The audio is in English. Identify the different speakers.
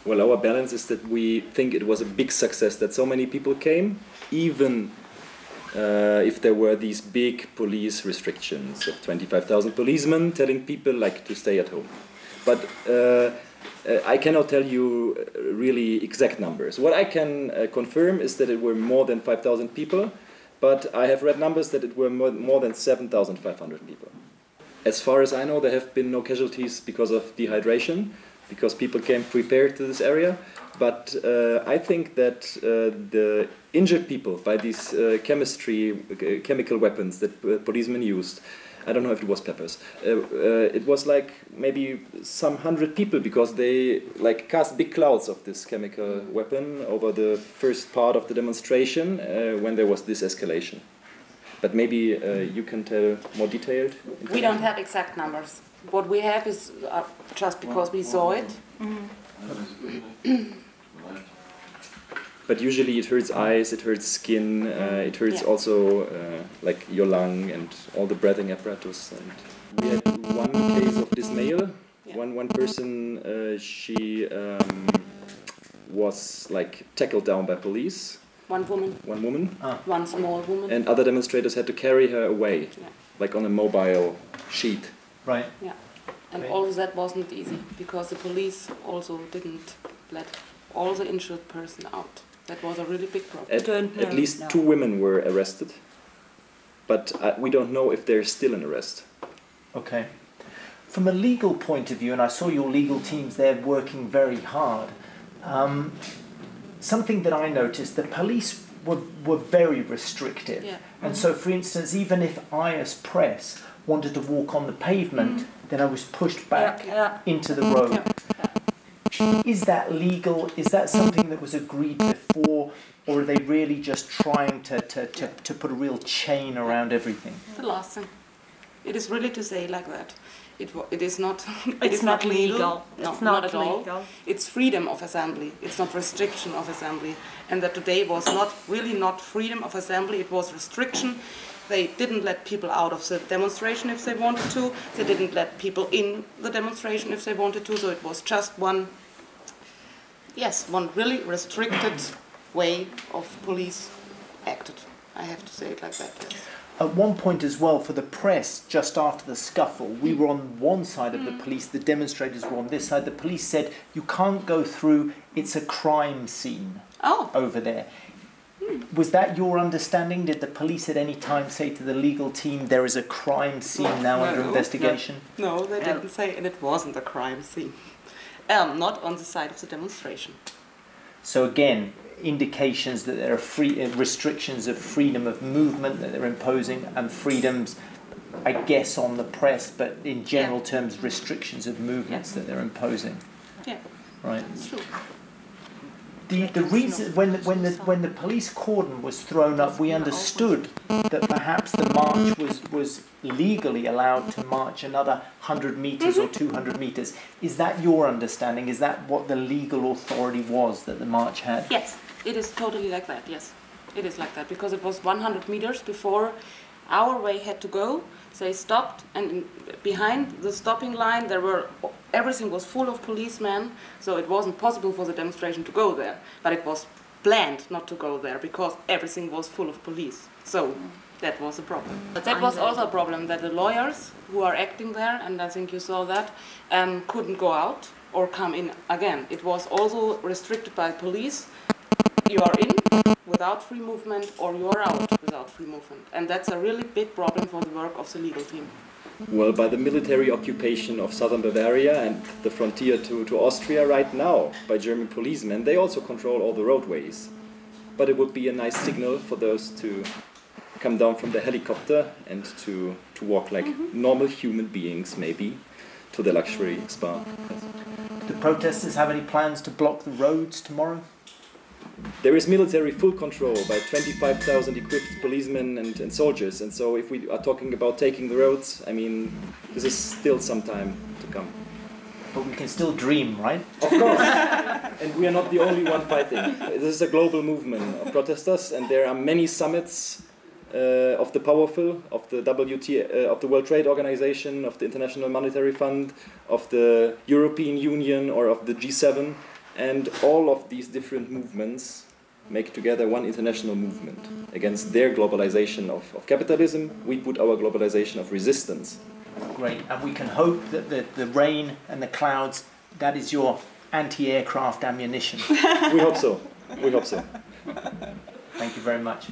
Speaker 1: Well, our balance is that we think it was a big success that so many people came, even if there were these big police restrictions of 25,000 policemen telling people like to stay at home. But I cannot tell you really exact numbers. What I can confirm is that it were more than 5,000 people, but I have read numbers that it were more than 7,500 people. As far as I know, there have been no casualties because of dehydration, because people came prepared to this area. But I think that the injured people by these chemical weapons that policemen used, I don't know if it was peppers, it was like maybe some 100 people, because they like cast big clouds of this chemical weapon over the first part of the demonstration when there was this escalation. But maybe you can tell more detailed.
Speaker 2: We don't have exact numbers. What we have is just because we saw it.
Speaker 1: But usually it hurts eyes, it hurts skin, it hurts also like your lung and all the breathing apparatus. And we had one case of dismay. One person, she was like tackled down by police. One woman.
Speaker 2: One small woman.
Speaker 1: And other demonstrators had to carry her away, like on a mobile sheet.
Speaker 3: Right.
Speaker 2: Yeah. And all of that wasn't easy, because the police also didn't let all the injured person out. That was a really big problem.
Speaker 1: At least 2 women were arrested, but we don't know if they're still in arrest.
Speaker 3: Okay. From a legal point of view, and I saw your legal teams there working very hard, something that I noticed, the police were very restrictive. Yeah. And so, for instance, even if I as press wanted to walk on the pavement, then I was pushed back into the road. Is that legal? Is that something that was agreed before, or are they really just trying to put a real chain around everything?
Speaker 2: The last thing. It is really to say like that. It is not.
Speaker 4: It's not legal.
Speaker 2: No,
Speaker 4: it's
Speaker 2: not at
Speaker 4: legal.
Speaker 2: all. It's freedom of assembly. It's not restriction of assembly. And that today was not freedom of assembly. It was restriction. They didn't let people out of the demonstration if they wanted to. They didn't let people in the demonstration if they wanted to. So it was just one really restricted way of police acted. I have to say it like that. Yes.
Speaker 3: At one point as well, for the press, just after the scuffle, we were on one side of the police, the demonstrators were on this side. The police said, you can't go through, it's a crime scene over there. Was that your understanding? Did the police at any time say to the legal team, there is a crime scene now under investigation?
Speaker 2: No, they didn't say, and it wasn't a crime scene. Not on the side of the demonstration.
Speaker 3: So again, indications that there are restrictions of freedom of movement that they're imposing, and freedoms, I guess, on the press, but in general terms, restrictions of movements that they're imposing.
Speaker 2: Yeah,
Speaker 3: right.
Speaker 2: That's true.
Speaker 3: The reason when the police cordon was thrown up, we understood that perhaps the march was legally allowed to march another 100 meters or 200 meters. Is that your understanding? Is that what the legal authority was that the march had?
Speaker 2: Yes, it is totally like that. Yes, it is like that, because it was 100 meters before our way had to go. They stopped, and behind the stopping line everything was full of policemen, so it wasn't possible for the demonstration to go there. But it was planned not to go there because everything was full of police. So that was a problem. But that was also a problem, that the lawyers who are acting there, and I think you saw that, couldn't go out or come in again. It was also restricted by police. You are in without free movement, or you are out without free movement. And that's a really big problem for the work of the legal team.
Speaker 1: Well, by the military occupation of southern Bavaria and the frontier to Austria right now by German policemen, they also control all the roadways. But it would be a nice signal for those to come down from the helicopter and to walk like normal human beings, maybe, to the luxury spa.
Speaker 3: Do protesters have any plans to block the roads tomorrow?
Speaker 1: There is military full control by 25,000 equipped policemen and soldiers, and so if we are talking about taking the roads, I mean, this is still some time to come.
Speaker 3: But we can still dream, right?
Speaker 1: Of course. And we are not the only one fighting. This is a global movement of protesters, and there are many summits of the powerful, of the of the World Trade Organization, of the International Monetary Fund, of the European Union, or of the G7. And all of these different movements make together one international movement against their globalization of capitalism. We put our globalization of resistance.
Speaker 3: Great, and we can hope that the rain and the clouds, that is your anti-aircraft ammunition.
Speaker 1: We hope so. We hope so.
Speaker 3: Thank you very much.